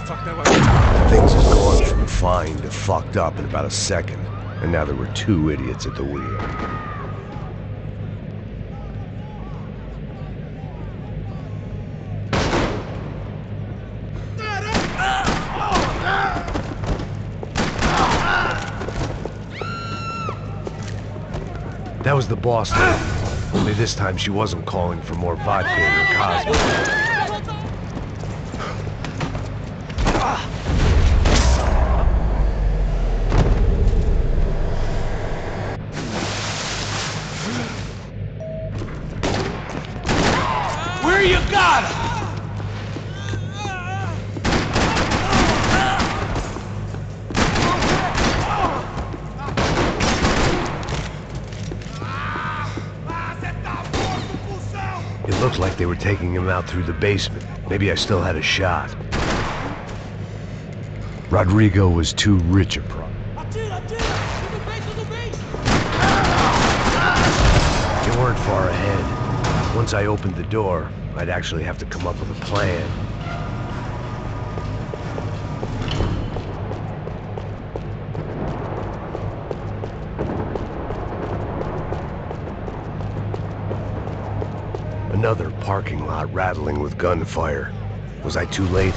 Things had gone from fine to fucked up in about a second, and now there were two idiots at the wheel. That was the boss lady. Only this time she wasn't calling for more vodka in her Cosmo. Where you got him? It looked like they were taking him out through the basement. Maybe I still had a shot. Rodrigo was too rich a prize. They weren't far ahead. Once I opened the door, I'd actually have to come up with a plan. Another parking lot rattling with gunfire. Was I too late?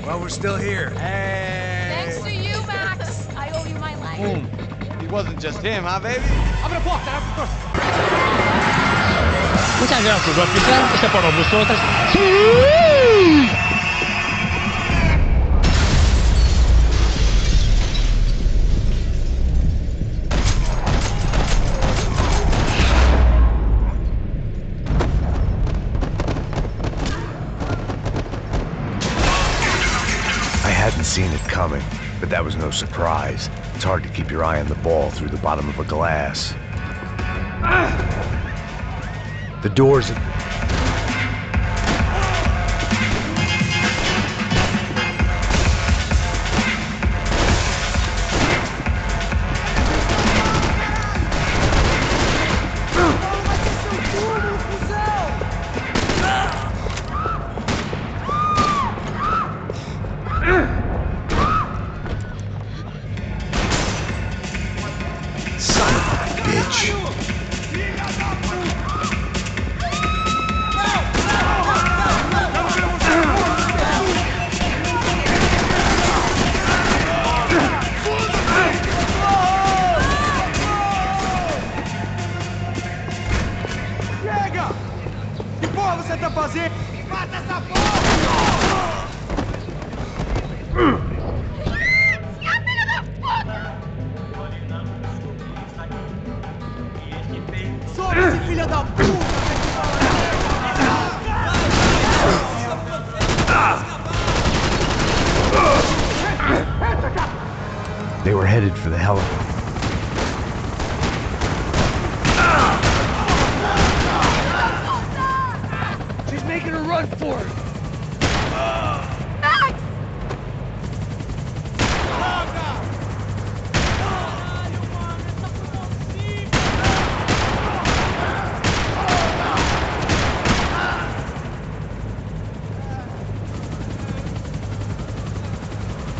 Well, we're still here. Hey. Thanks to you, Max. I owe you my life. Boom. He wasn't just him, huh, baby? Muchas gracias, Gótica. Este por vosotras. I hadn't seen it coming, but that was no surprise. It's hard to keep your eye on the ball through the bottom of a glass. The doors... Son of a bitch. Chega! Que porra você tá fazendo? Mata essa porra! Sobe esse filho da puta! They were headed for the helicopter. She's making a run for it! Max!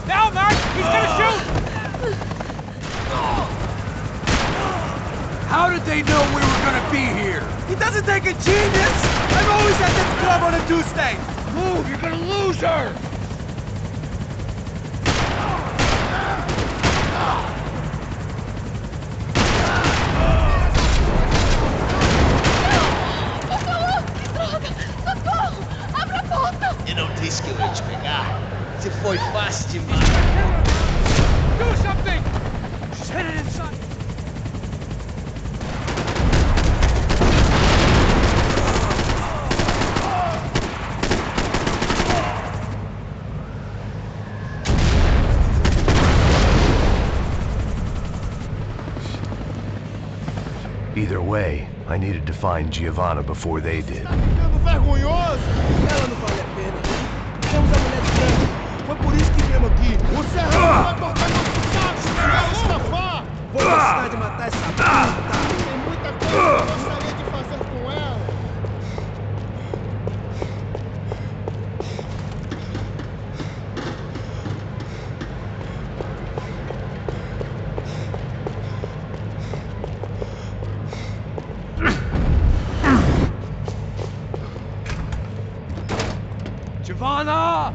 Now, Max! He's gonna shoot! How did they know we were gonna be here? He doesn't take a genius! I'm always at this club on a Tuesday! Move! You're gonna lose her! Eu não disse que eu ia te pegar. Você foi fácil demais. Do something! She's headed inside! Either way, I needed to find Giovanna before they did. Vergonhoso! Ela não vale a pena. Temos a mulher de branco. Foi por isso que viemos aqui. O Serrano vai cortar nosso saco se quiser escapar! Vou gostar de matar essa puta! Tem muita coisa que eu gostaria de fazer com ela. Giovanna!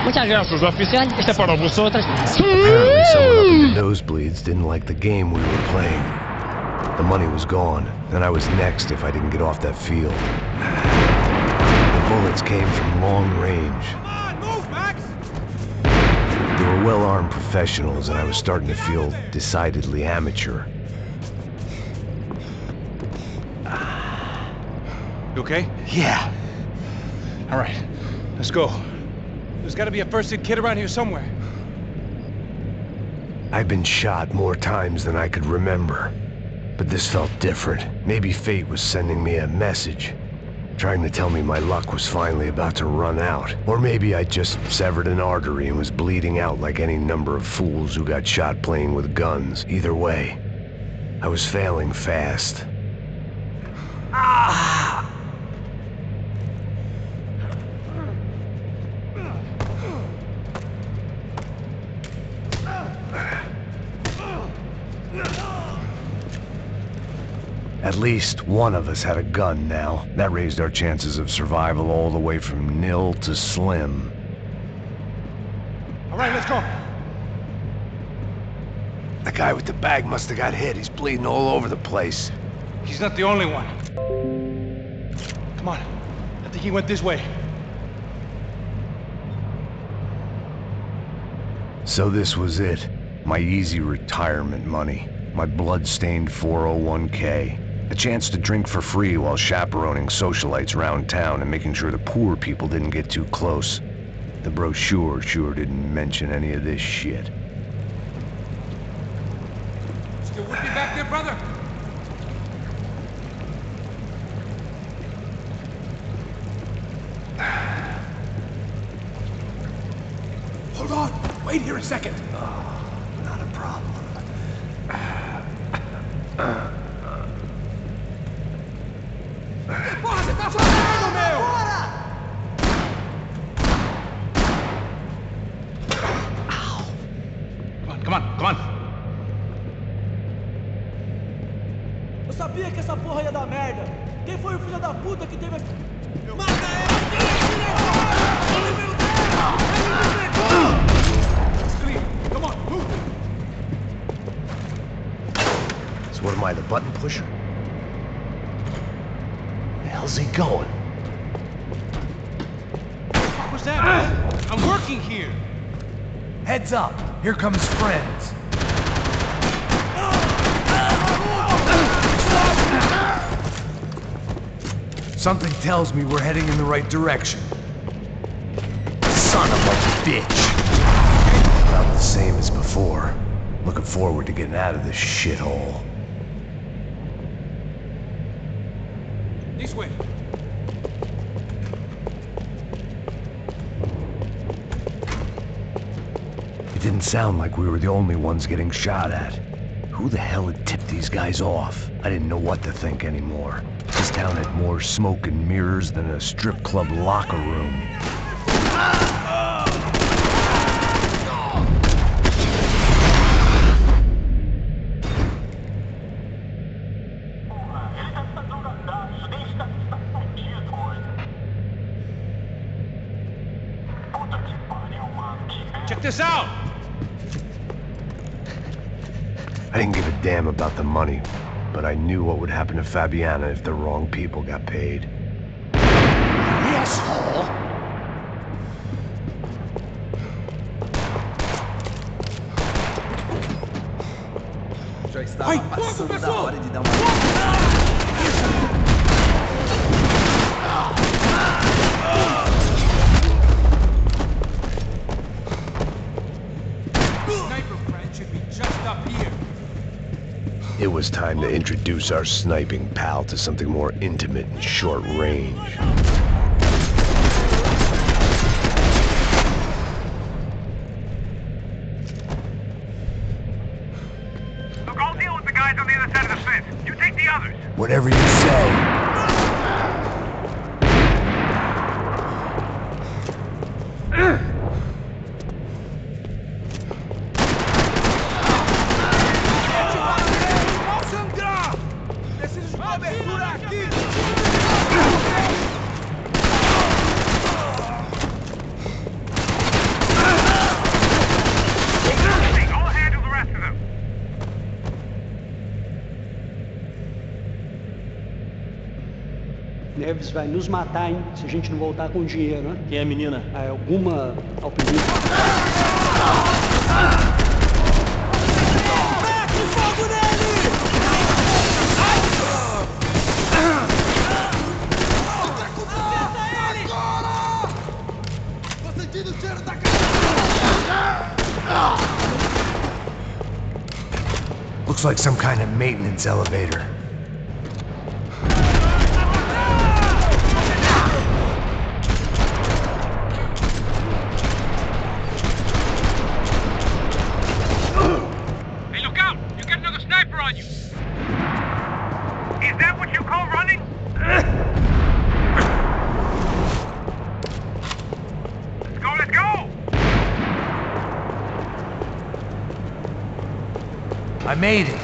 Muchas gracias, oficial. Este para vosotros. Apparently someone up in the nosebleeds didn't like the game we were playing. The money was gone, and I was next if I didn't get off that field. The bullets came from long range. Come on, move, Max! They were well-armed professionals, and I was starting to feel decidedly amateur. You okay? Yeah. All right, let's go. There's gotta be a first-aid kit around here somewhere. I've been shot more times than I could remember. But this felt different. Maybe fate was sending me a message, trying to tell me my luck was finally about to run out. Or maybe I just severed an artery and was bleeding out like any number of fools who got shot playing with guns. Either way, I was failing fast. At least one of us had a gun now. That raised our chances of survival all the way from nil to slim. All right, let's go. The guy with the bag must have got hit. He's bleeding all over the place. He's not the only one. Come on. I think he went this way. So this was it. My easy retirement money. My blood-stained 401k. A chance to drink for free while chaperoning socialites around town and making sure the poor people didn't get too close. The brochure sure didn't mention any of this shit. Still with me back there, brother? Hold on! Wait here a second! Not a problem. Porra, você tá fazendo, meu? Come on, come on! Eu sabia que essa porra ia dar merda. Quem foi o filho da puta que teve... Mata ele! Come on, move! So what am I, the button pusher? Where the hell's he going? What was that, man? I'm working here! Heads up! Here comes friends. Something tells me we're heading in the right direction. Son of a bitch! About the same as before. Looking forward to getting out of this shithole. This way. It didn't sound like we were the only ones getting shot at. Who the hell had tipped these guys off? I didn't know what to think anymore. This town had more smoke and mirrors than a strip club locker room. Check this out! I didn't give a damn about the money, but I knew what would happen to Fabiana if the wrong people got paid. Asshole! Já estava Ai, passando fogo, da pessoal! hora de dar uma... Sniper, It was time to introduce our sniping pal to something more intimate and short range. Look, I'll deal with the guys on the other side of the fence. You take the others. Whatever you say. Neves vai nos matar, hein? Se a gente não voltar com dinheiro, né? Quem é a menina? É alguma alpinista. Mete fogo nele! Acerta ele! Agora! Tô sentindo o cheiro da Looks like some kind of maintenance elevator. I made it.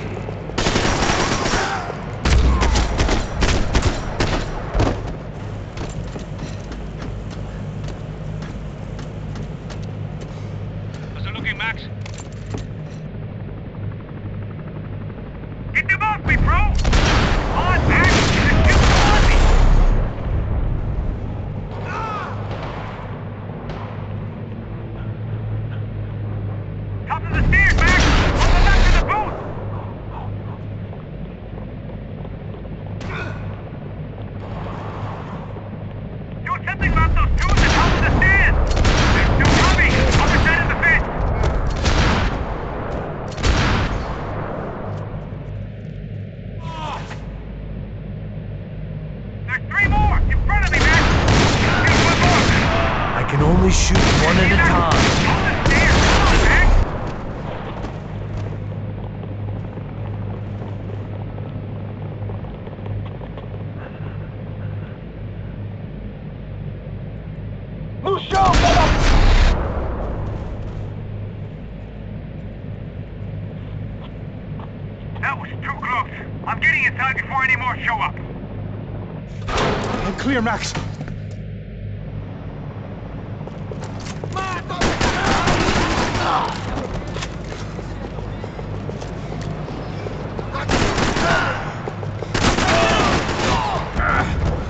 How's it looking, Max? Get them off me, bro! On, Max! Just shoot on me! Top of the stairs, Max! On the back of the booth! Do something about those dudes at the top of the stairs! There's two coming! Other side of the fence! There's three more! In front of me, Max! There's one more! I can only shoot one at a time. On the stairs! Come on, Max! That was too close. I'm getting inside before any more show up. I'm clear, Max.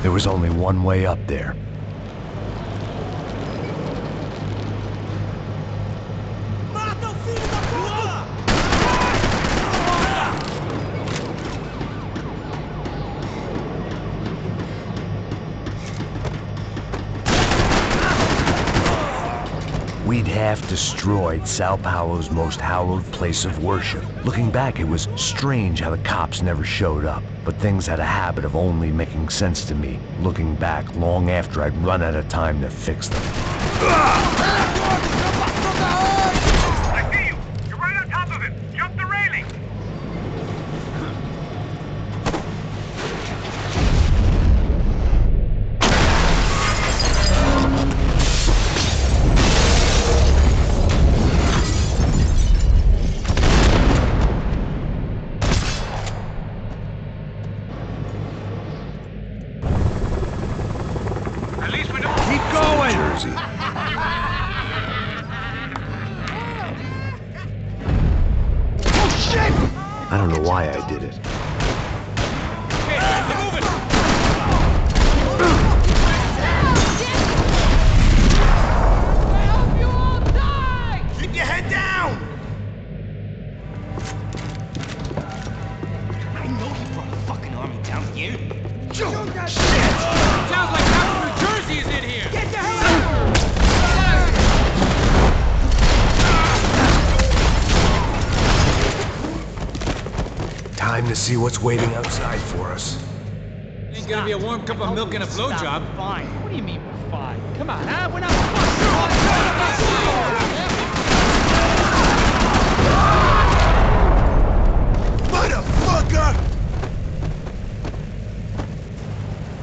There was only one way up there. Mata o filho da puta! We'd half destroyed Sao Paulo's most hallowed place of worship. Looking back, it was strange how the cops never showed up. But things had a habit of only making sense to me, looking back long after I'd run out of time to fix them. I see you! You're right on top of him! Jump the railing! At least we know. Keep going! Jersey. I don't know why I did it. Keep your head down! I know you brought a fucking army down here. Shoot that Sounds like half of New Jersey is in here! Get the hell out! Time to see what's waiting outside for us. Ain't gonna be a warm cup of milk and a blowjob. Fine. What do you mean we're fine? Come on, huh? We're not Motherfucker!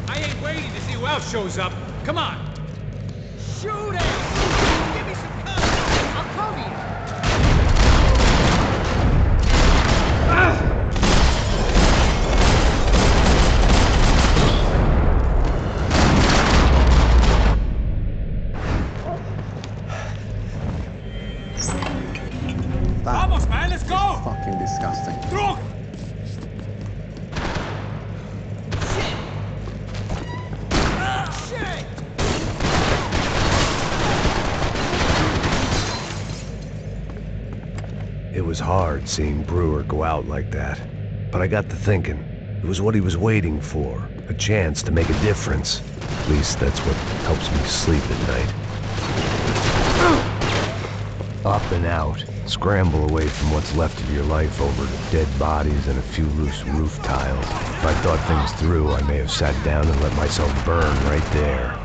I ain't waiting to see who else shows up. Come on. Shoot it! Give me some cover! I'll cover you! Vamos, man, let's go! Fucking disgusting. Through! It was hard seeing Brewer go out like that. But I got to thinking, it was what he was waiting for. A chance to make a difference. At least that's what helps me sleep at night. Up and out. Scramble away from what's left of your life over to dead bodies and a few loose roof tiles. If I thought things through, I may have sat down and let myself burn right there.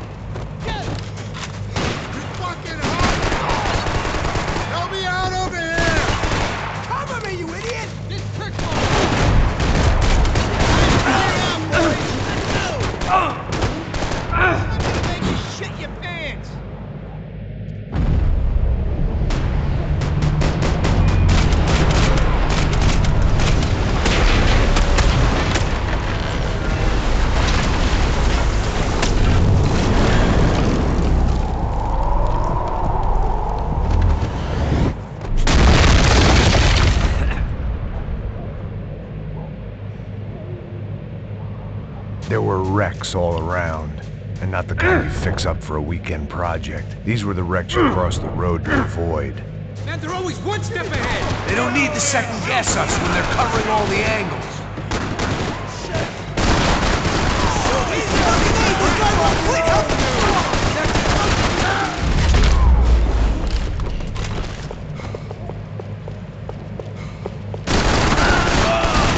There were wrecks all around, and not the kind you fix up for a weekend project. These were the wrecks you cross the road to avoid. Man, they're always one step ahead! They don't need to second guess us when they're covering all the angles.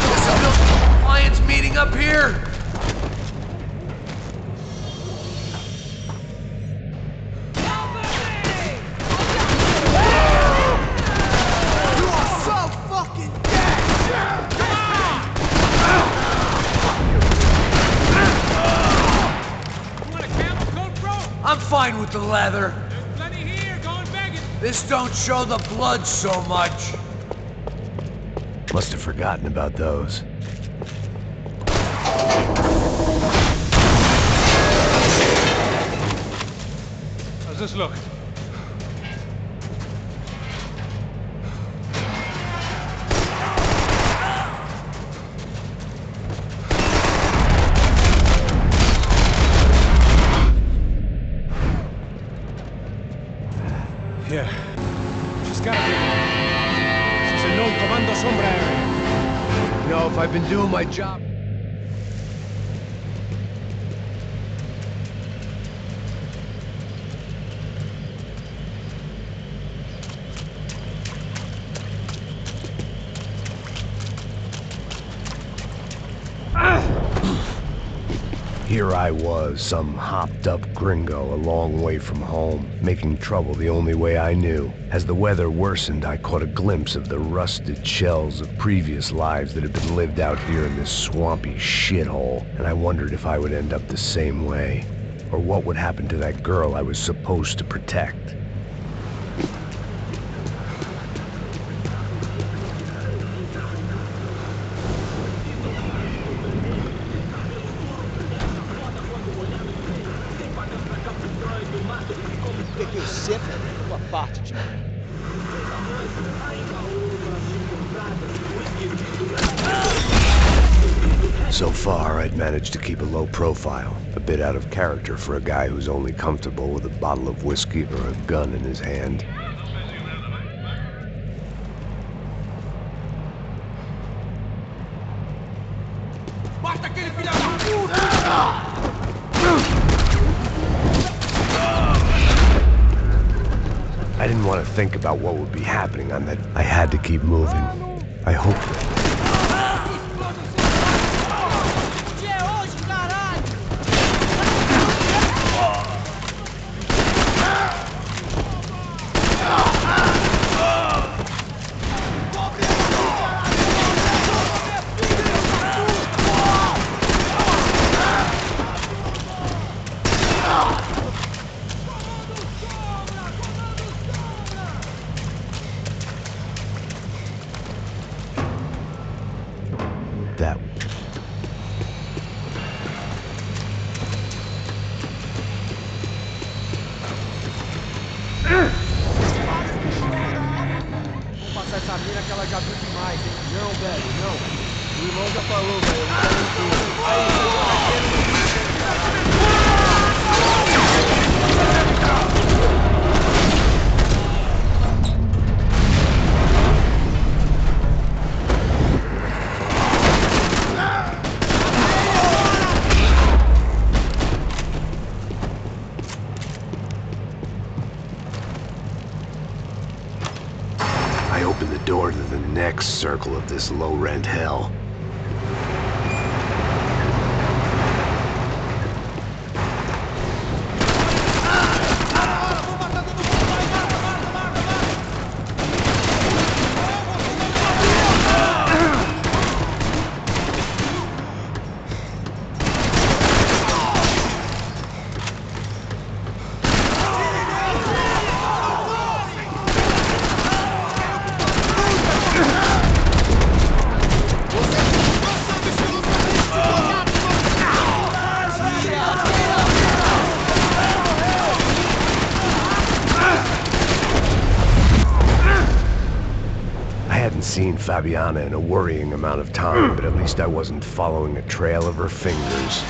This is no clients meeting up here? I'm fine with the leather. There's plenty here, going begging. This don't show the blood so much. Must have forgotten about those. How's this look? Yeah, she's gotta be one. She's a known Comando Sombra area. You know, if I've been doing my job... Here I was, some hopped-up gringo a long way from home, making trouble the only way I knew. As the weather worsened, I caught a glimpse of the rusted shells of previous lives that had been lived out here in this swampy shithole, and I wondered if I would end up the same way, or what would happen to that girl I was supposed to protect. Peguei o centro, uma parte de mim. So far, I'd managed to keep a low profile, a bit out of character for a guy who's only comfortable with a bottle of whiskey or a gun in his hand. Mata aquele filho da puta! I didn't want to think about what would be happening on that. I had to keep moving. I hoped that... that. Vamos passar essa mina que ela já viu demais, hein? Não, velho, não. O irmão já falou, velho. Eu não quero tudo. Aí, I opened the door to the next circle of this low-rent hell. Seen Fabiana in a worrying amount of time, but at least I wasn't following a trail of her fingers.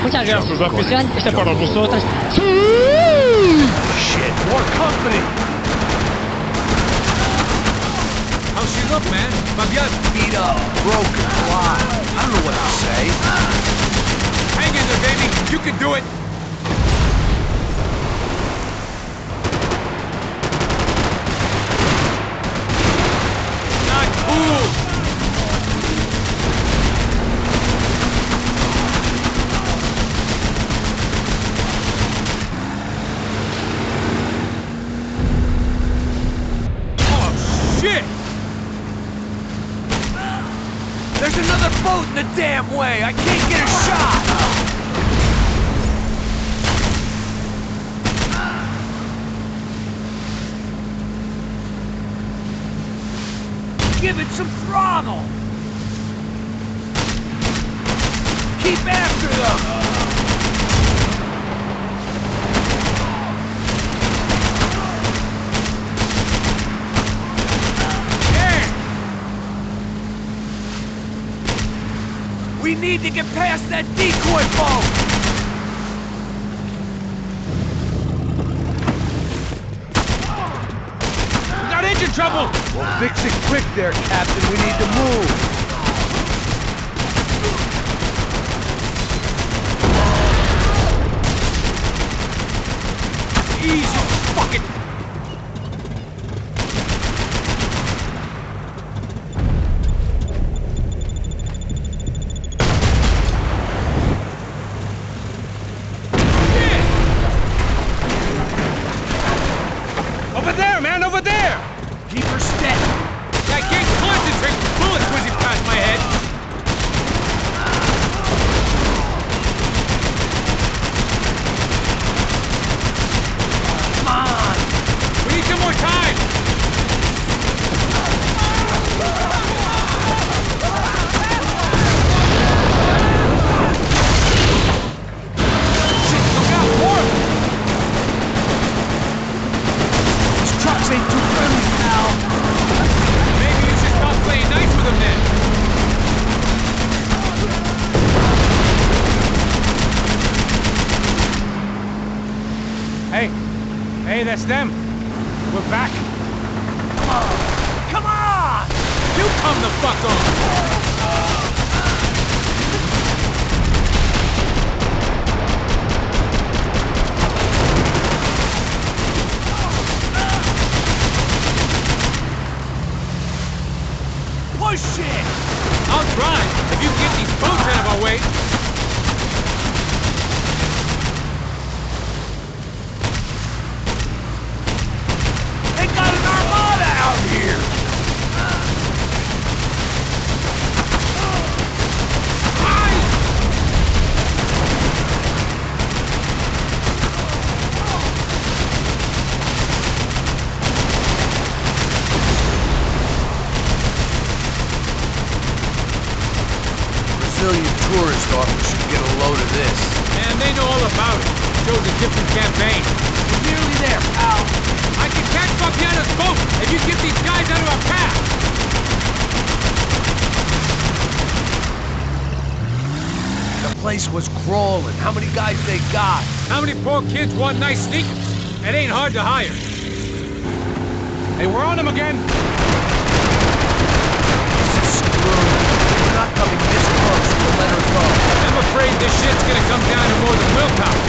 Muchas gracias, oficial. Este por vosotras. Shit, more company! How's she look, man? Fabian? Beat up, broken, alive. I don't know what to say. Hang in there, baby. You can do it. Not cool. There's another boat in the damn way! I can't get a shot! Give it some throttle! Keep after them! We need to get past that decoy boat! We got engine trouble! Well, fix it quick there, Captain. We need to move. Easy, fucking... Over there, man, over there! Keep her steady. That gate's closed Hey, that's them. We're back. Come on! Come on! You come the fuck on! Push it! I'll try, if you get these boats out of our way. They got an armada out here! Brazilian tourist office should get a load of this. And they know all about it. Shows a different campaign. We're nearly there, pal. I can catch Fabiana's boat if you get these guys out of our path! The place was crawling. How many guys they got? How many poor kids want nice sneakers? It ain't hard to hire. Hey, we're on them again! This is screwed. We're not coming this close. We'll let her go. I'm afraid this shit's gonna come down to more than willpower.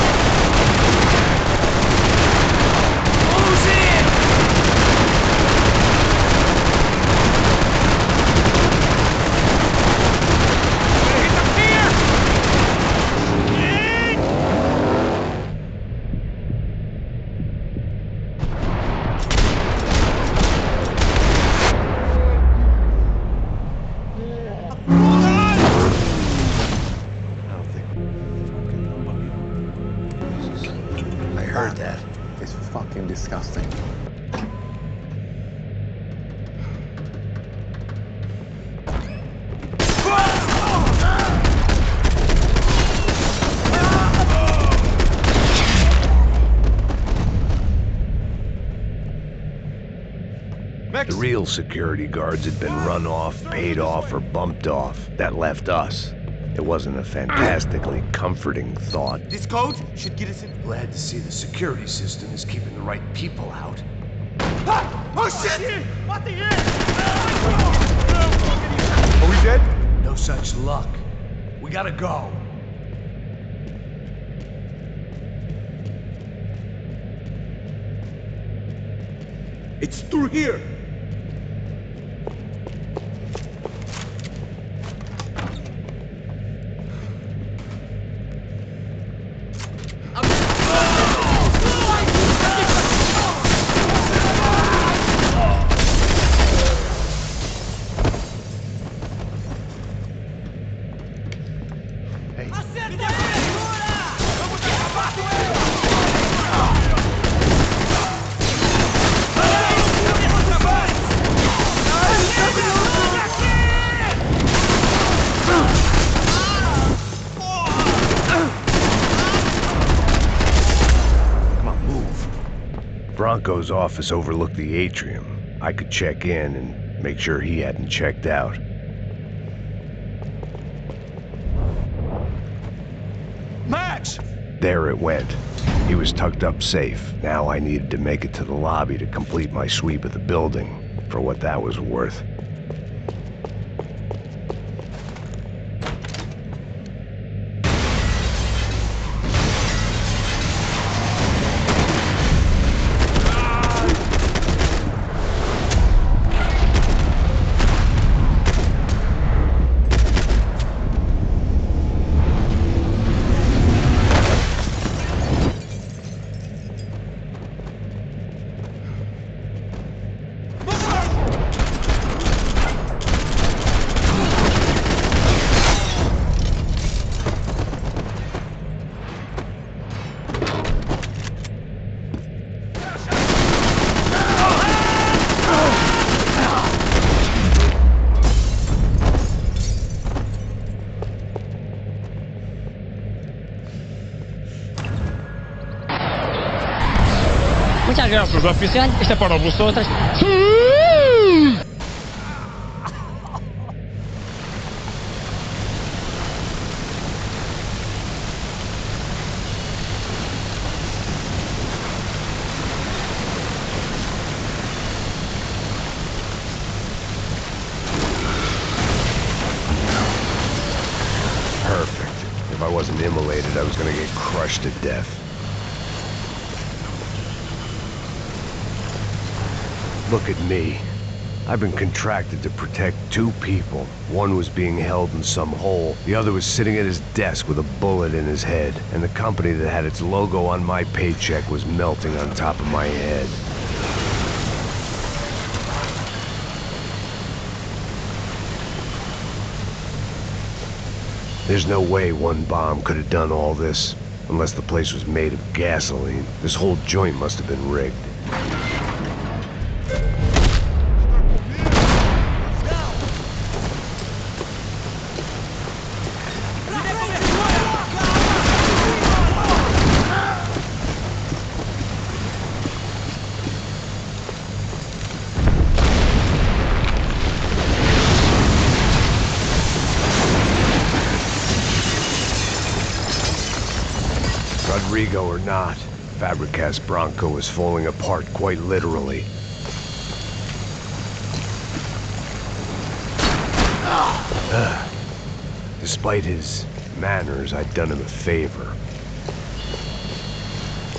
Who's in? Gonna hit the pier! I heard that. It's fucking disgusting. The real security guards had been run off, paid off, or bumped off. That left us. It wasn't a fantastically comforting thought. This code should get us in. Glad to see the security system is keeping the right people out. Ah! Oh shit! What the hell? Are we dead? No such luck. We gotta go. It's through here. Bronco's office overlooked the atrium. I could check in and make sure he hadn't checked out. Max! There it went. He was tucked up safe. Now I needed to make it to the lobby to complete my sweep of the building, for what that was worth. Muchas gracias por su oficial. Este para vosotros. wasn't immolated, I was gonna get crushed to death. Look at me. I've been contracted to protect two people. One was being held in some hole. The other was sitting at his desk with a bullet in his head. And the company that had its logo on my paycheck was melting on top of my head. There's no way one bomb could have done all this. Unless the place was made of gasoline. This whole joint must have been rigged. Rodrigo or not, Fabricas Bronco is falling apart quite literally. Despite his manners, I'd done him a favor.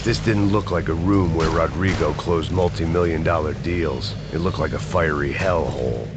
This didn't look like a room where Rodrigo closed multi-million-dollar deals. It looked like a fiery hellhole.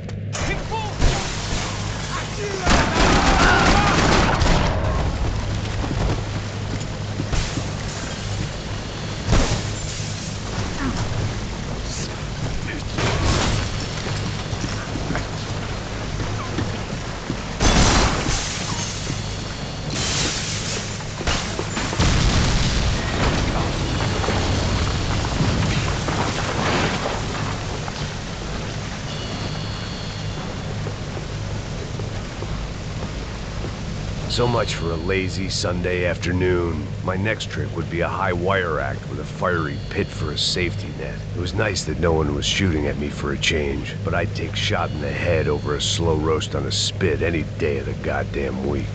So much for a lazy Sunday afternoon. My next trick would be a high wire act with a fiery pit for a safety net. It was nice that no one was shooting at me for a change, but I'd take shot in the head over a slow roast on a spit any day of the goddamn week.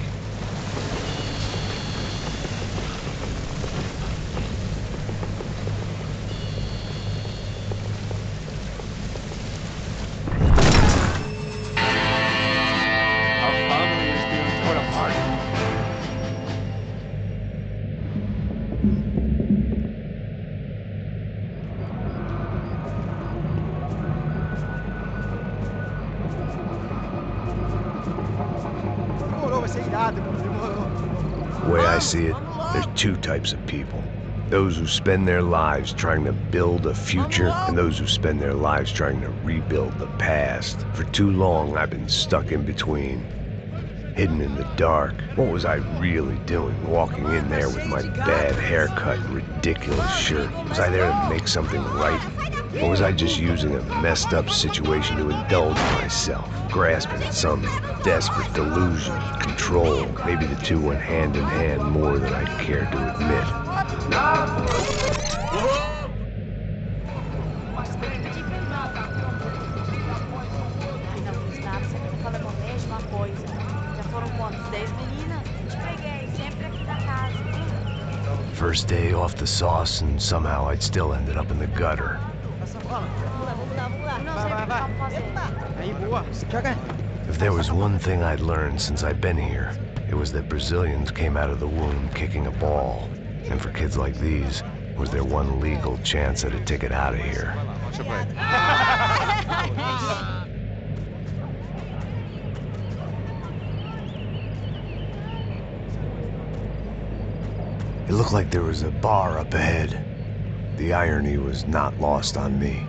The way I see it, there's two types of people. Those who spend their lives trying to build a future, and those who spend their lives trying to rebuild the past. For too long, I've been stuck in between. Hidden in the dark. What was I really doing, walking in there with my bad haircut and ridiculous shirt? Was I there to make something right? Or was I just using a messed up situation to indulge myself, grasping at some desperate delusion of control? Maybe the two went hand in hand more than I'd care to admit. First day off the sauce, and somehow I'd still ended up in the gutter. If there was one thing I'd learned since I'd been here, it was that Brazilians came out of the womb kicking a ball. And for kids like these, was their one legal chance at a ticket out of here. It looked like there was a bar up ahead. The irony was not lost on me.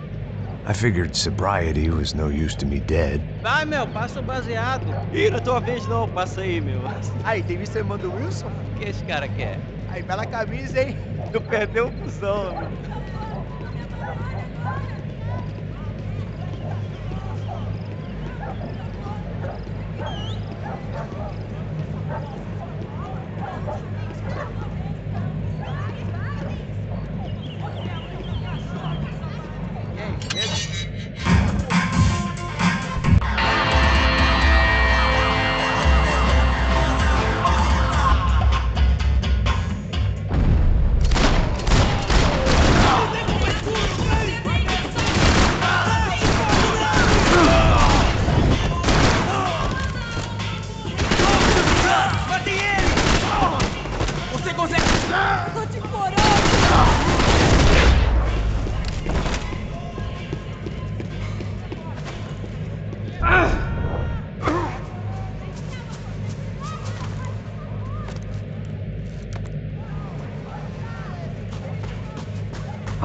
I figured sobriety was no use to me dead. Vai, meu, passa o baseado. Ih, não é tua vez não, passa aí, meu. Aí, tem visto a irmã do Wilson? O que esse cara quer? Aí, bela camisa, hein? Não perdeu o cuzão, meu.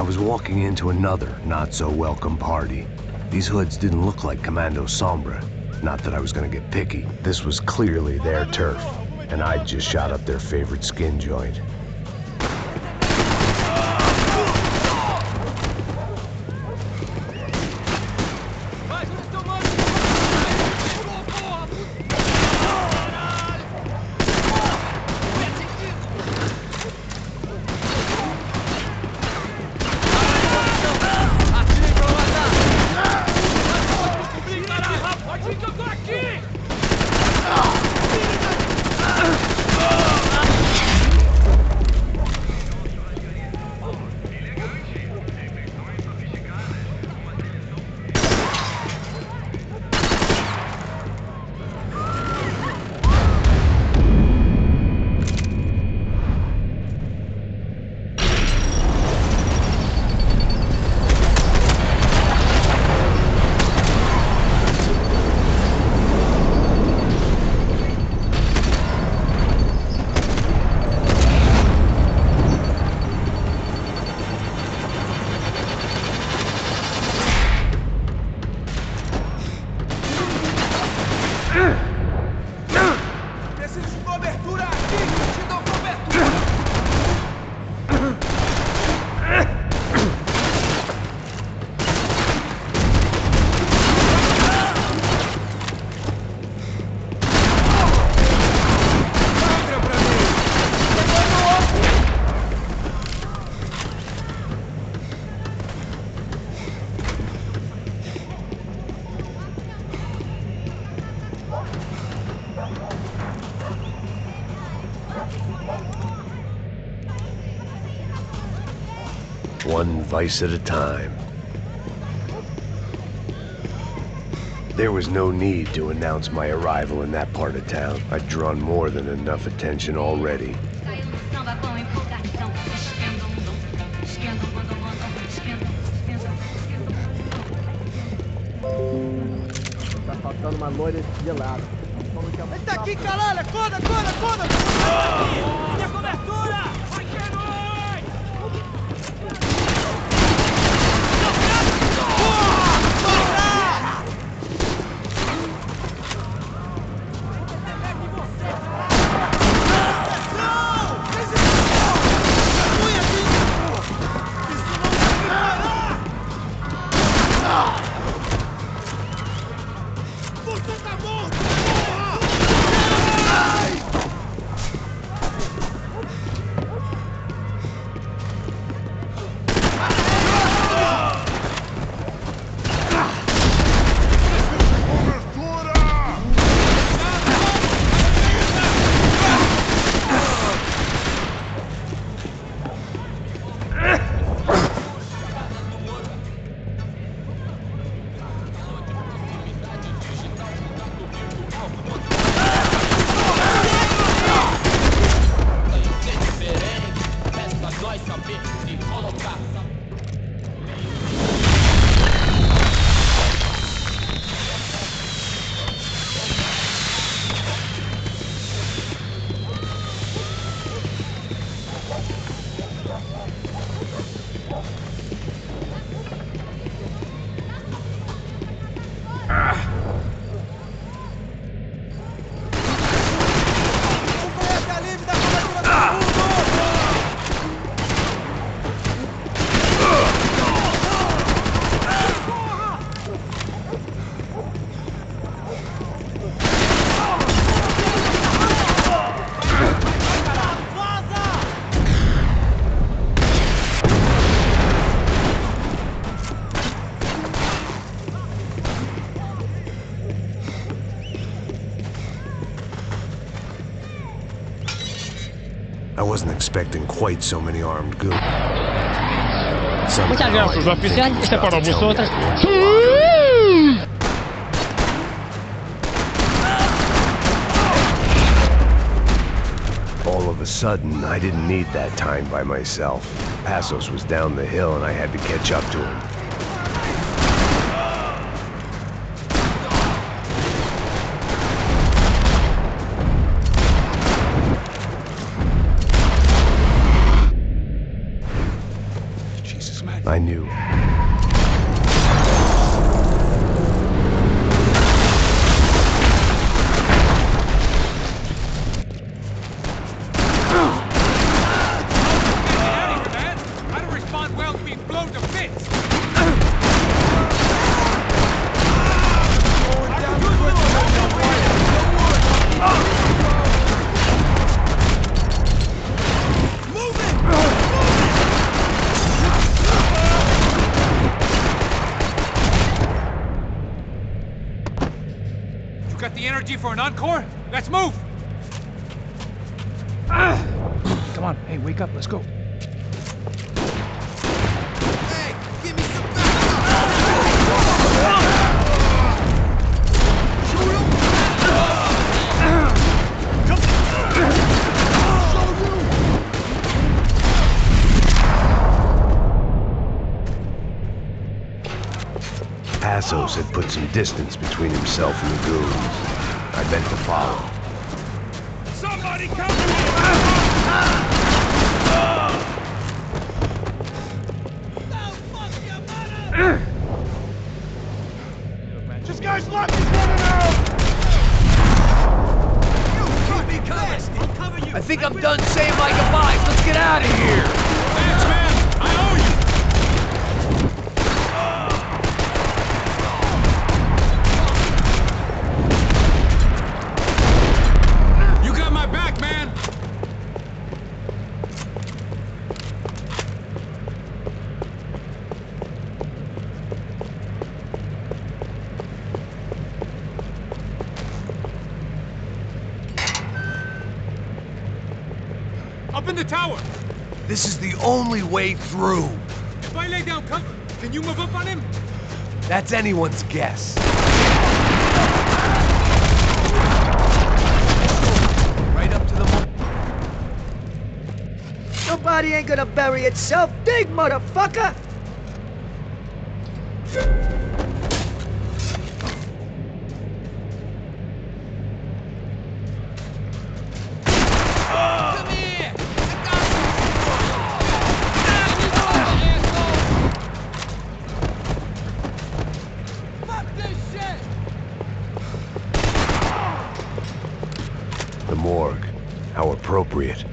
was walking into another not-so-welcome party. These hoods didn't look like Commando Sombra. Not that I was gonna get picky. This was clearly their turf, and I'd just shot up their favorite skin joint. One vice at a time. There was no need to announce my arrival in that part of town. I'd drawn more than enough attention already. Tá faltando uma loira gelada. Ele tá aqui, caralho! Acorda, acorda, acorda! Minha cobertura! Aqui é nóis! I wasn't expecting quite so many armed goons. Muchas gracias, oficial. Este para vosotros. All of a sudden, I didn't need that time by myself. Passos was down the hill and I had to catch up to him. Jesus, man. I knew. For an encore? Let's move! Come on, hey, wake up, let's go. Hey, give me some Passos had put some distance between himself and the goons. I meant to follow. Somebody come here! This guy's locked his running out! Keep me coming! I'll cover you! I think I'm done saying my goodbyes. Let's get out of here! Thanks, man! I owe you! Up in the tower! This is the only way through. If I lay down cover, can you move up on him? That's anyone's guess. Right up to the... Your body ain't gonna bury itself. Dig, motherfucker! Morgue. How appropriate.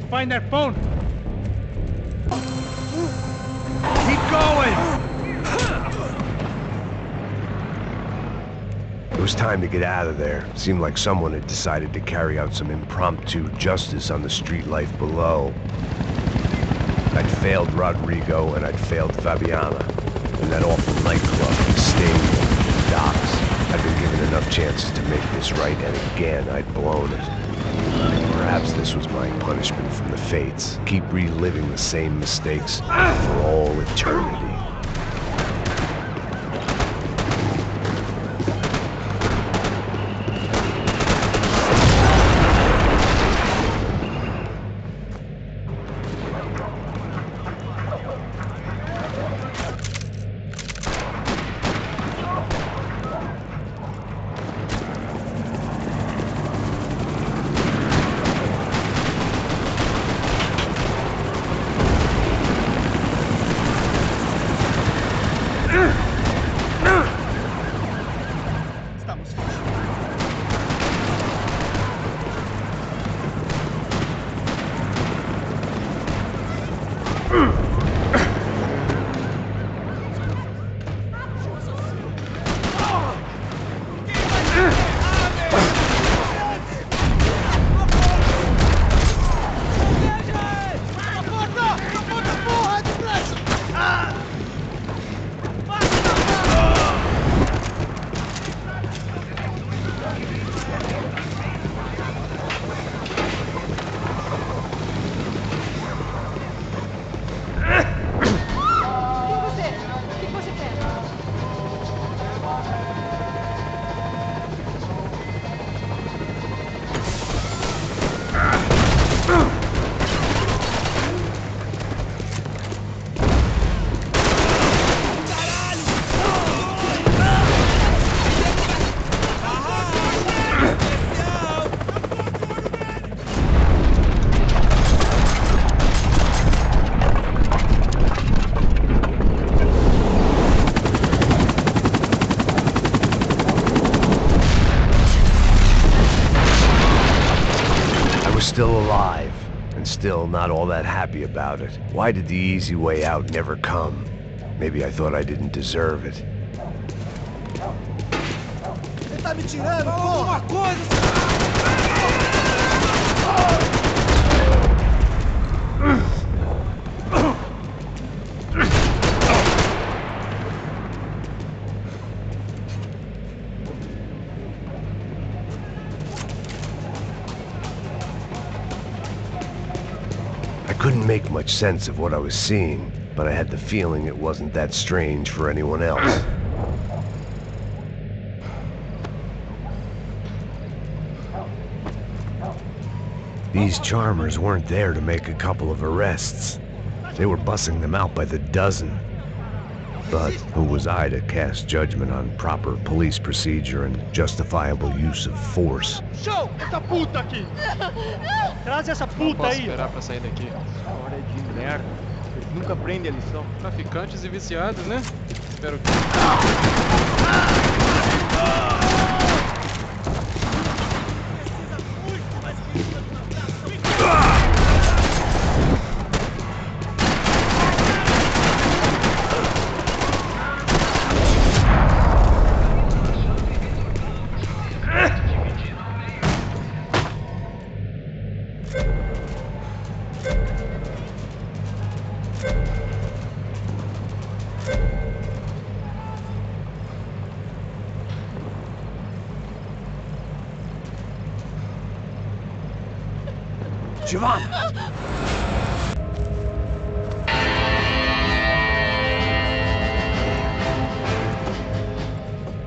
Find that phone. Keep going! It was time to get out of there. Seemed like someone had decided to carry out some impromptu justice on the street life below. I'd failed Rodrigo and I'd failed Fabiana. In that awful nightclub, the stadium, the docks. I'd been given enough chances to make this right, and again, I'd blown it. Perhaps this was my punishment from the fates. Keep reliving the same mistakes for all eternity. still alive, and still not all that happy about it. Why did the easy way out never come? Maybe I thought I didn't deserve it. Ele tá me tirando, porra! Alguma coisa! I couldn't make much sense of what I was seeing, but I had the feeling it wasn't that strange for anyone else. These charmers weren't there to make a couple of arrests. They were bussing them out by the dozen. But who was I to cast judgment on proper police procedure and justifiable use of force? Show! Essa puta aqui! Traz essa puta aí! Esperar pra sair daqui. História de merda. Eles nunca prendem a lição. Traficantes e viciados, né? Espero que... Giovanni!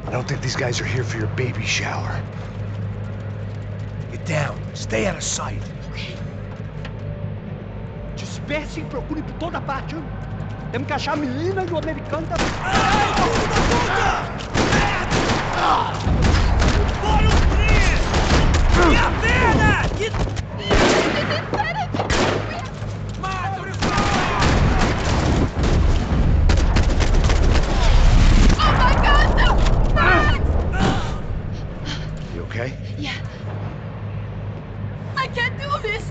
I don't think these guys are here for your baby shower. Get down. Stay out of sight. Disperse e procure por toda parte. Temos que achar a menina e o americano tá... Bora o trem! Minha perna! Oh my God, no! Max! You okay? Yeah. I can't do this!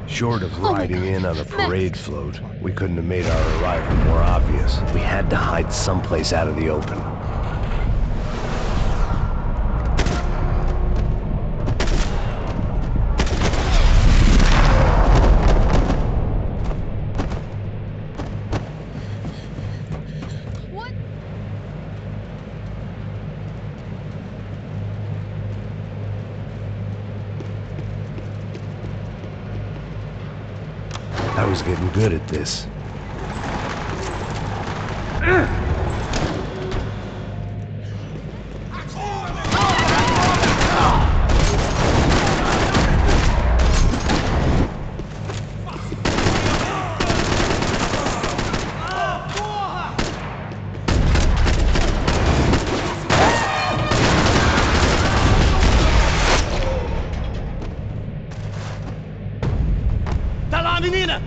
Short of riding in on a parade float, we couldn't have made our arrival more obvious. We had to hide someplace out of the open. What? I was getting good at this. Tá lá, menina!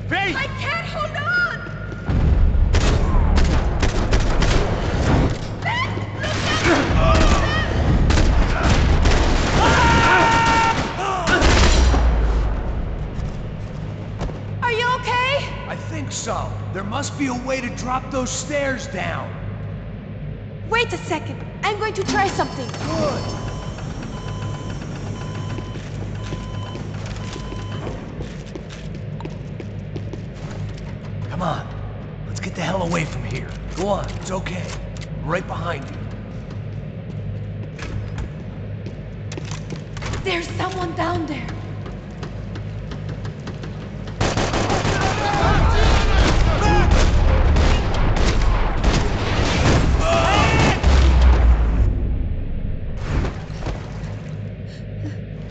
Vem! I can't hold on! Are you okay? I think so. There must be a way to drop those stairs down. Wait a second. I'm going to try something. Good. Come on. Let's get the hell away from here. Go on, it's okay. I'm right behind you. There's someone down there.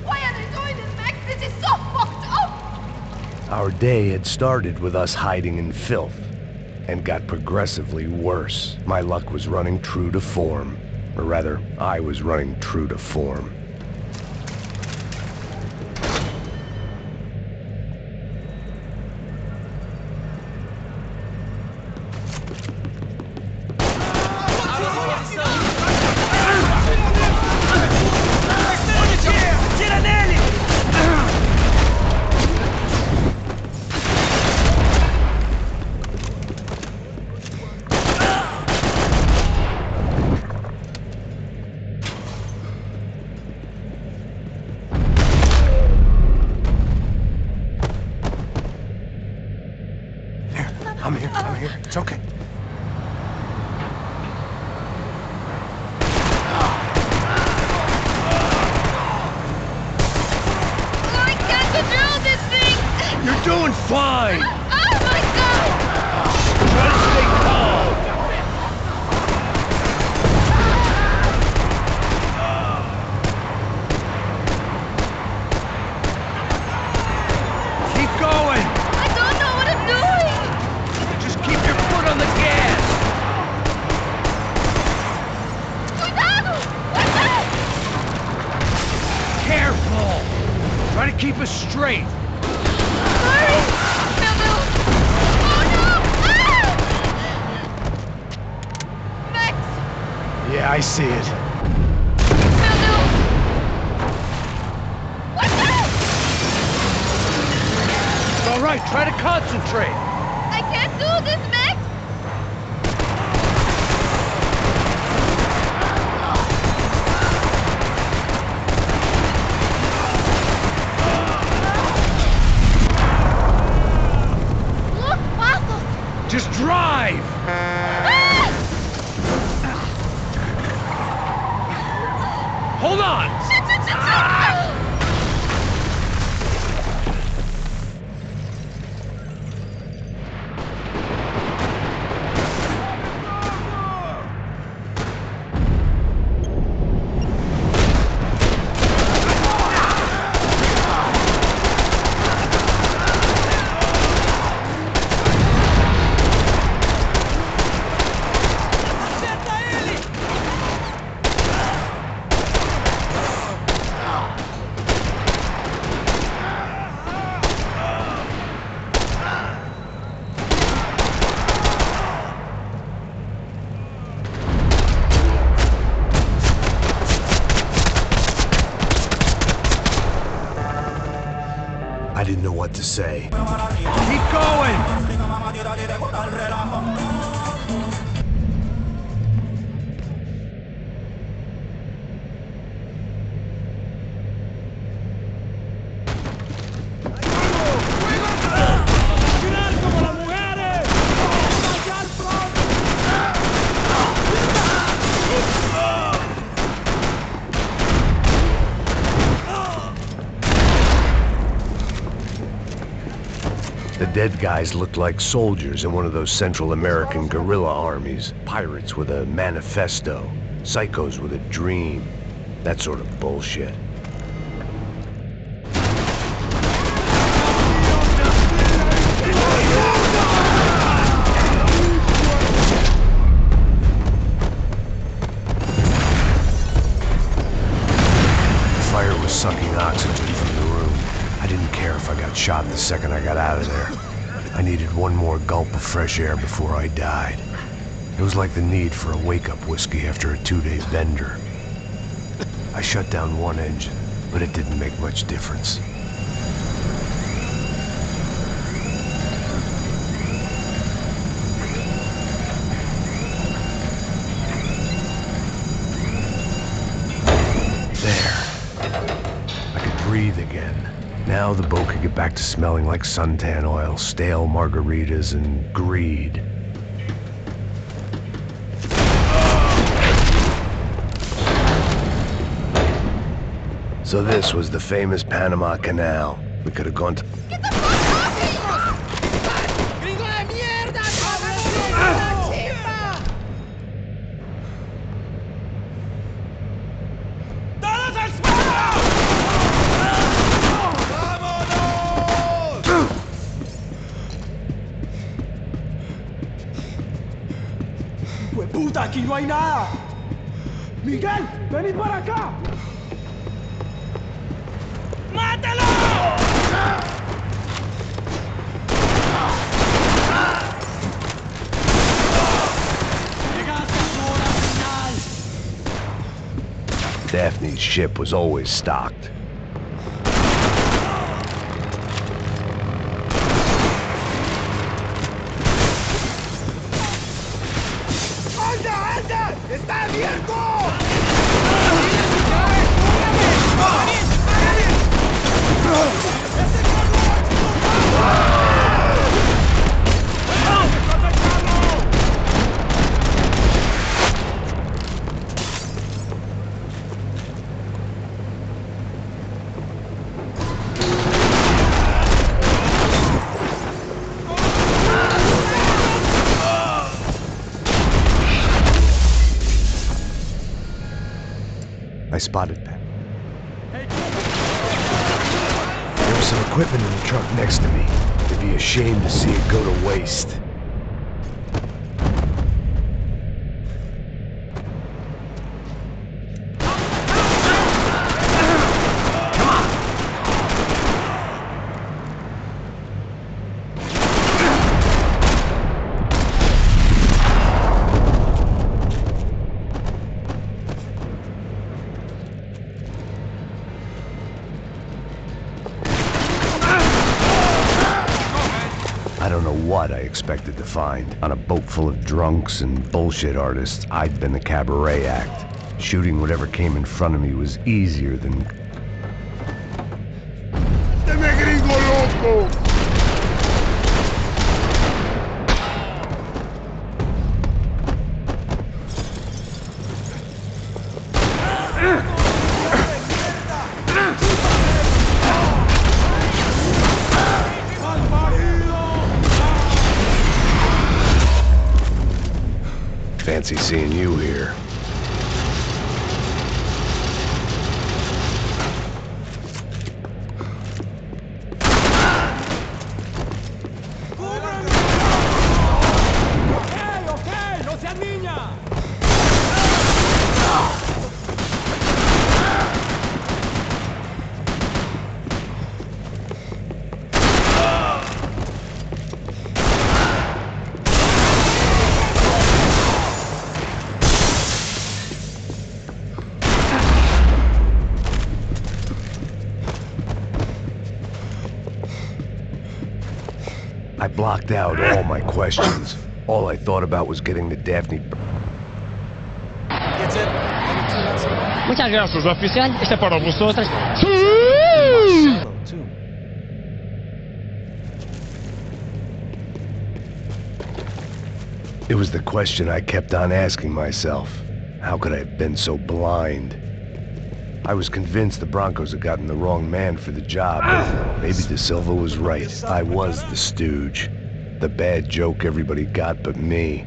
Why are they doing this, Max? This is so fucked up! Our day had started with us hiding in filth, and got progressively worse. My luck was running true to form. Or rather, I was running true to form. I'm here. It's okay. I can't control this thing! You're doing fine! Oh my god! Try to stay calm! Keep going! I don't know what I'm doing! Just keep your foot on the gas! Cuidado! What's that? Careful! Try to keep us straight! Sorry! No! Oh no! Ah! Max! Yeah, I see it. No! What's that? All right, try to concentrate! I can't do this, Max! Look, Pato! Just drive! Ah! Hold on! Shit! I didn't know what to say. Keep going! The dead guys looked like soldiers in one of those Central American guerrilla armies. Pirates with a manifesto. Psychos with a dream. That sort of bullshit. The fire was sucking oxygen from the room. I didn't care if I got shot the second I got out of there. I needed one more gulp of fresh air before I died. It was like the need for a wake-up whiskey after a 2-day bender. I shut down one engine, but it didn't make much difference. There. I could breathe again. Now the boat could get back to smelling like suntan oil, stale margaritas, and greed. So this was the famous Panama Canal. We could have gone to... Get the fuck off me! Gringo de mierda! ¡Todos al suelo! ¡Vámonos! ¡Hueputa, aquí no hay nada! Miguel, vení para acá. ¡Mátalo! Daphne's ship was always stocked. ¡Anda, anda! ¡Está abierto! I spotted them. There was some equipment in the truck next to me. It'd be a shame to see it go to waste. I don't know what I expected to find. On a boat full of drunks and bullshit artists, I'd been the cabaret act. Shooting whatever came in front of me was easier than... ¡Deme gringo loco! Fancy seeing you here. Ok, no seas niña. I blocked out all my questions. All I thought about was getting to Daphne. Muchas gracias, oficial. Este para vosotros. It was the question I kept on asking myself. How could I have been so blind? I was convinced the Broncos had gotten the wrong man for the job. Maybe De Silva was right. I was the stooge. The bad joke everybody got but me.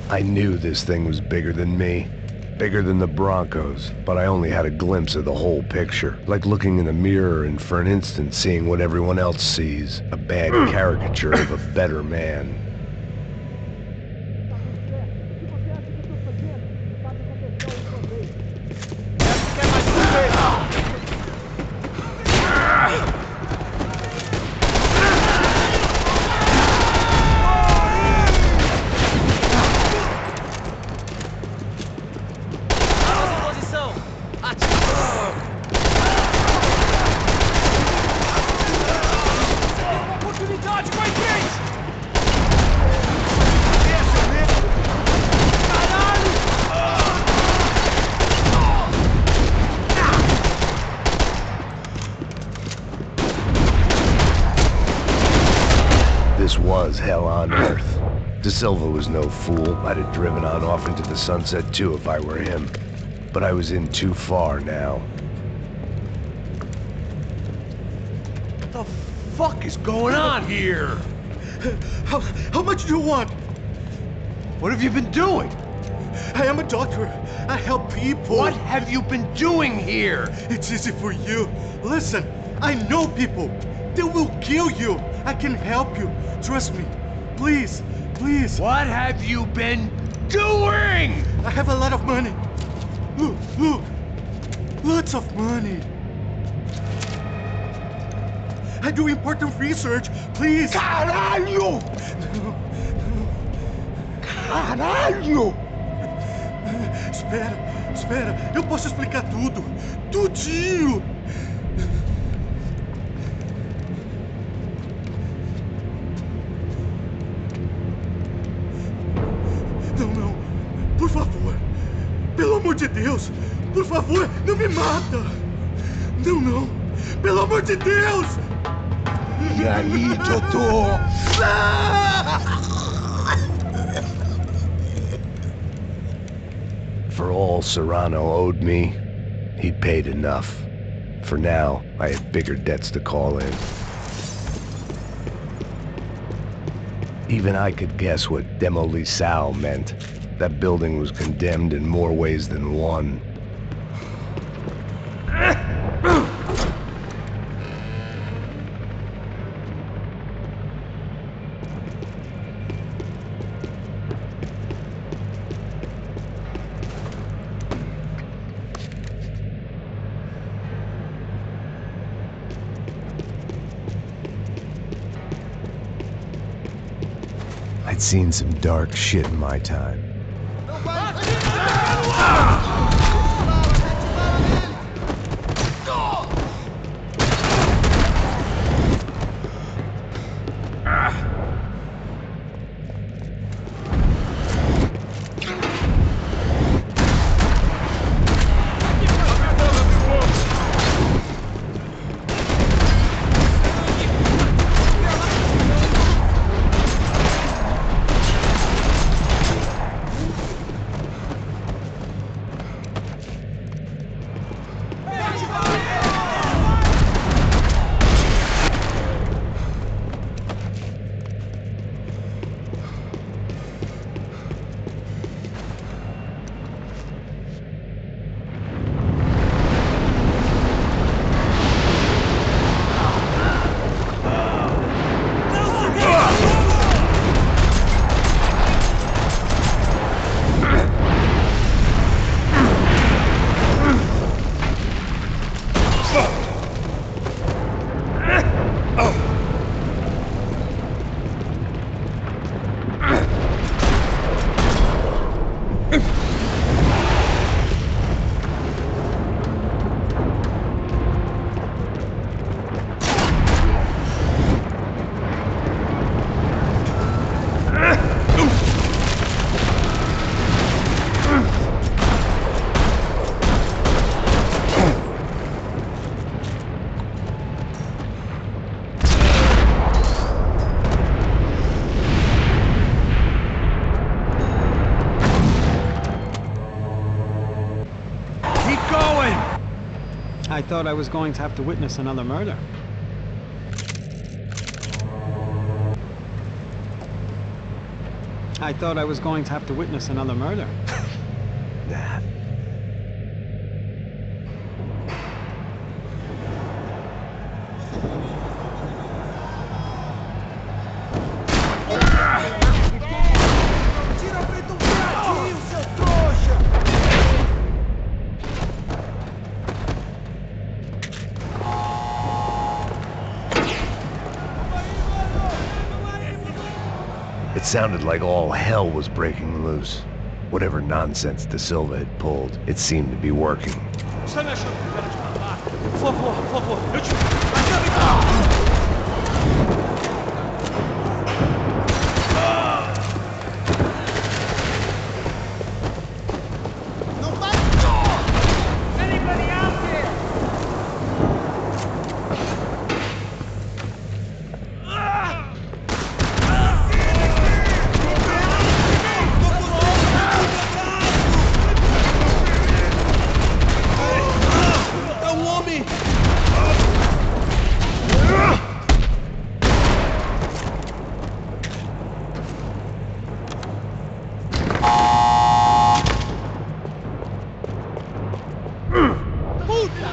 I knew this thing was bigger than me, bigger than the Broncos, but I only had a glimpse of the whole picture, like looking in a mirror and for an instant seeing what everyone else sees, a bad caricature of a better man. hell on earth. De Silva was no fool. I'd have driven on off into the sunset too if I were him. But I was in too far now. What the fuck is going on here? How much do you want? What have you been doing? I am a doctor. I help people. What have you been doing here? It's easy for you. Listen, I know people. They will kill you. I can help you. Trust me. Please, please. What have you been doing? I have a lot of money. Look, look. Lots of money. I do important research. Please. Caralho! Caralho! Espera, espera. Eu posso explicar tudo. Tudinho. Não, não. Por favor. Pelo amor de Deus. Por favor, não me mata. Não, não. Pelo amor de Deus. E aí, doutor? For all Serrano owed me, he'd paid enough. For now, I had bigger debts to call in. Even I could guess what demolição meant. That building was condemned in more ways than one. I'd seen some dark shit in my time. I thought I was going to have to witness another murder. I thought I was going to have to witness another murder. Nah. Tira feito um viadinho, seu trouxa! It sounded like all hell was breaking loose. Whatever nonsense De Silva had pulled, it seemed to be working. Está me achando que quero te matar? Por favor, eu te... Anybody out there?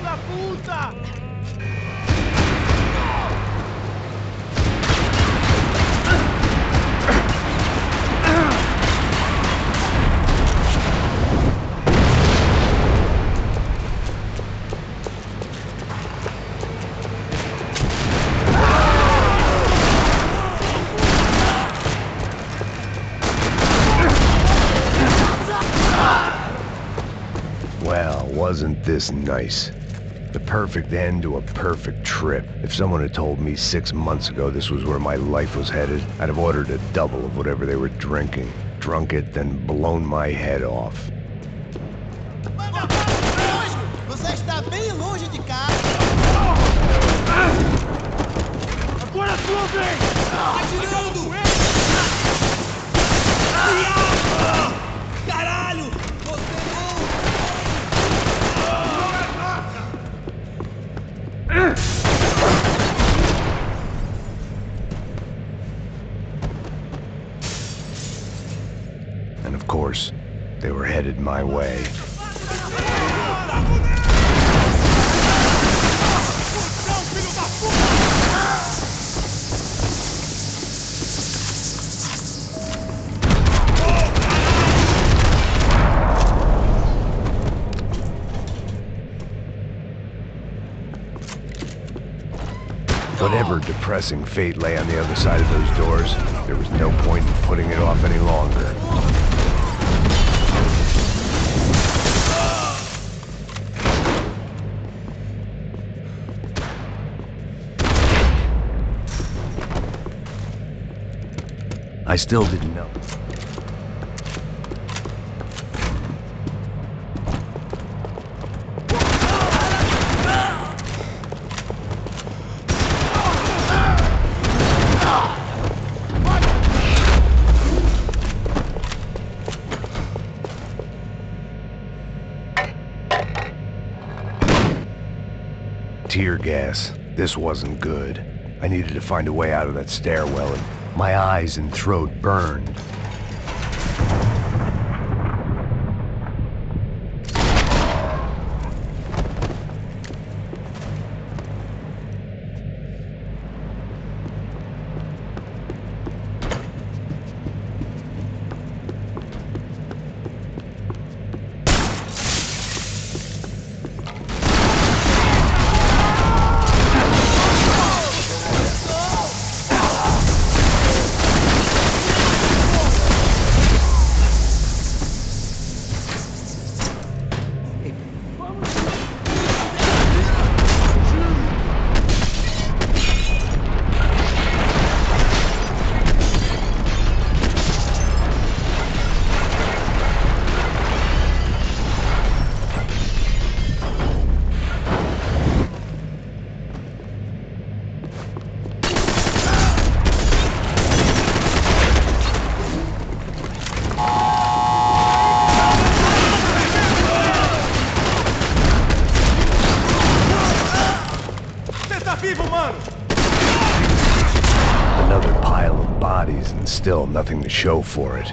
da puta! Well, wasn't this nice? The perfect end to a perfect trip. If someone had told me 6 months ago this was where my life was headed, I'd have ordered a double of whatever they were drinking, drunk it, then blown my head off. Você está bem longe de casa. Agora sua vez! Atirando! Caralho! Você And of course, they were headed my way. Whatever depressing fate lay on the other side of those doors, there was no point in putting it off any longer. I still didn't know. Tear gas. This wasn't good. I needed to find a way out of that stairwell, and my eyes and throat burned. Another pile of bodies and still nothing to show for it.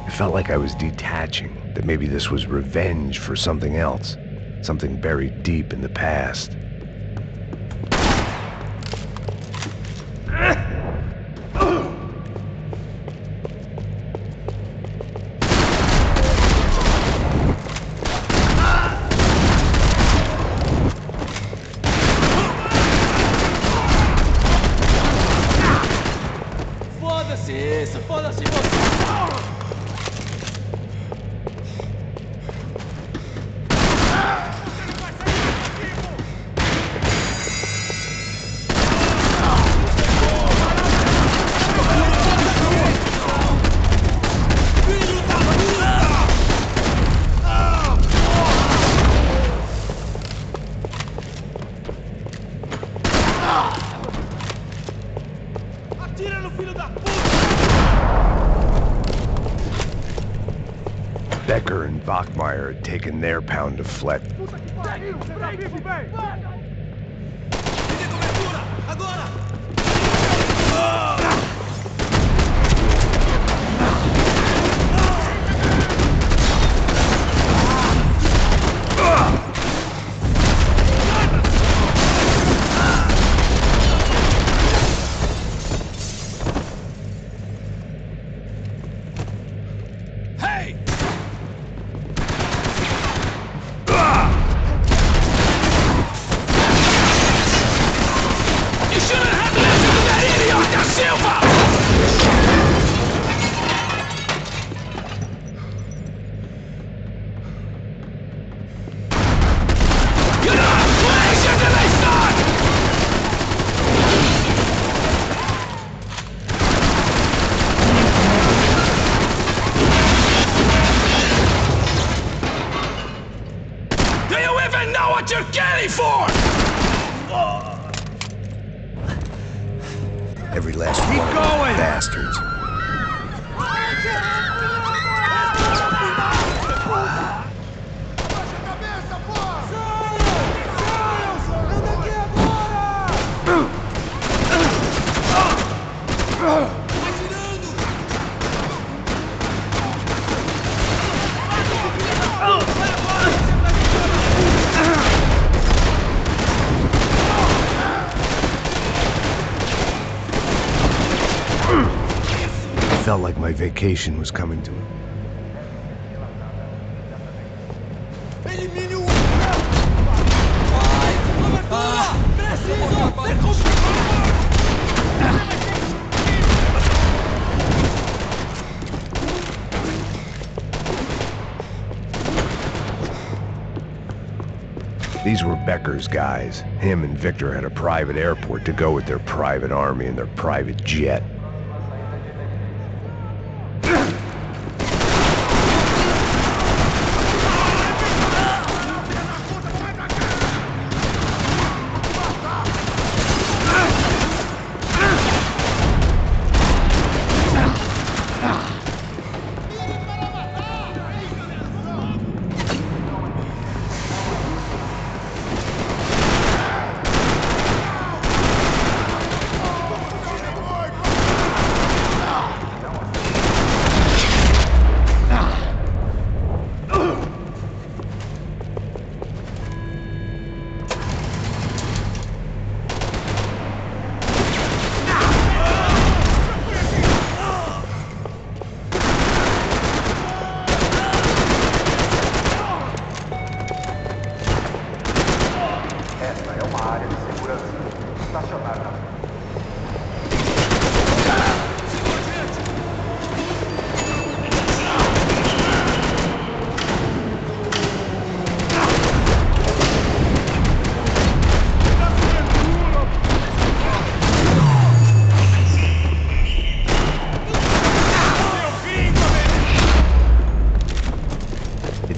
It felt like I was detaching, that maybe this was revenge for something else, something buried deep in the past. Foda-se você! Atira no filho da puta! Becker and Bachmeyer had taken their pound of flesh. Puta que pariu! Você tá vivo, véi! Me dê cobertura! Agora! ready for! Every last one of those bastards. It felt like my vacation was coming to an These were Becker's guys. Him and Victor had a private airport to go with their private army and their private jet.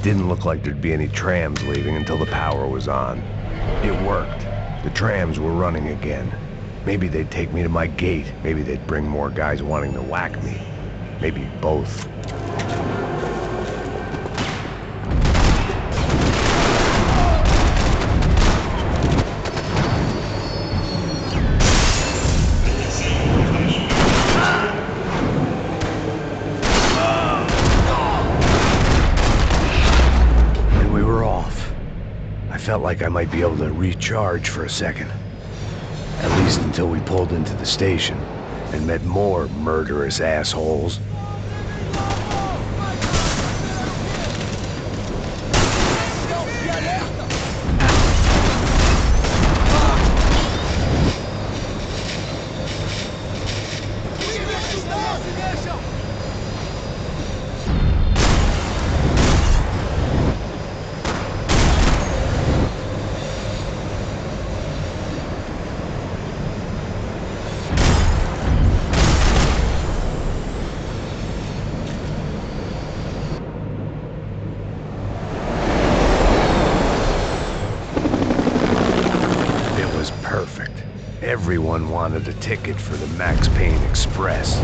Didn't look like there'd be any trams leaving until the power was on. It worked. The trams were running again. Maybe they'd take me to my gate. Maybe they'd bring more guys wanting to whack me. Maybe both. Felt like I might be able to recharge for a second. At least until we pulled into the station and met more murderous assholes. Everyone wanted a ticket for the Max Payne Express.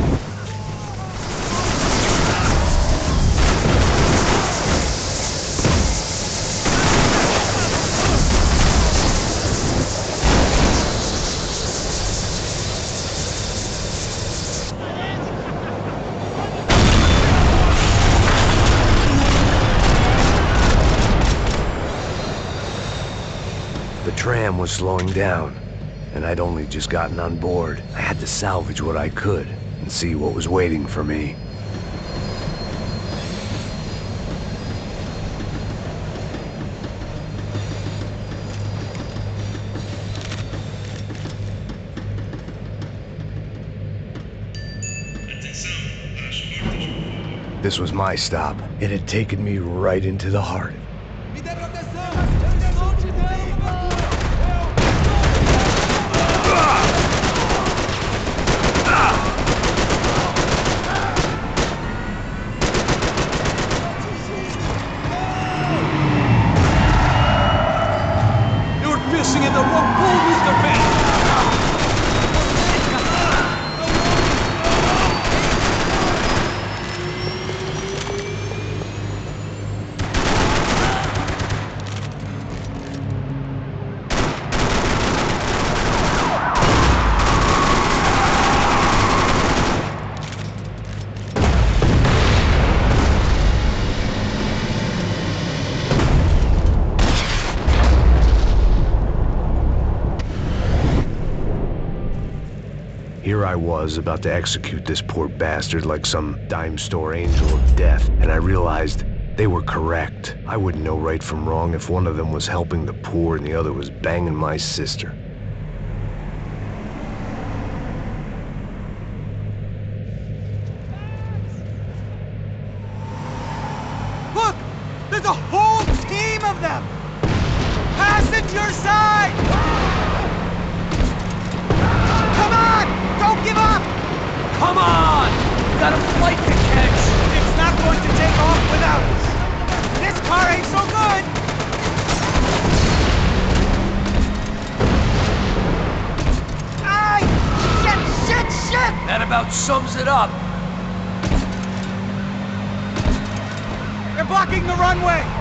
The tram was slowing down. And I'd only just gotten on board. I had to salvage what I could and see what was waiting for me. This was my stop. It had taken me right into the heart. the rope pull, Mr. Payne! Here I was, about to execute this poor bastard like some dime store angel of death, and I realized they were correct. I wouldn't know right from wrong if one of them was helping the poor and the other was banging my sister. Look! There's a whole team of them! Passenger side! Come on! Don't give up! Come on! We got a flight to catch! It's not going to take off without us! This car ain't so good! Aye! Shit! That about sums it up! They're blocking the runway!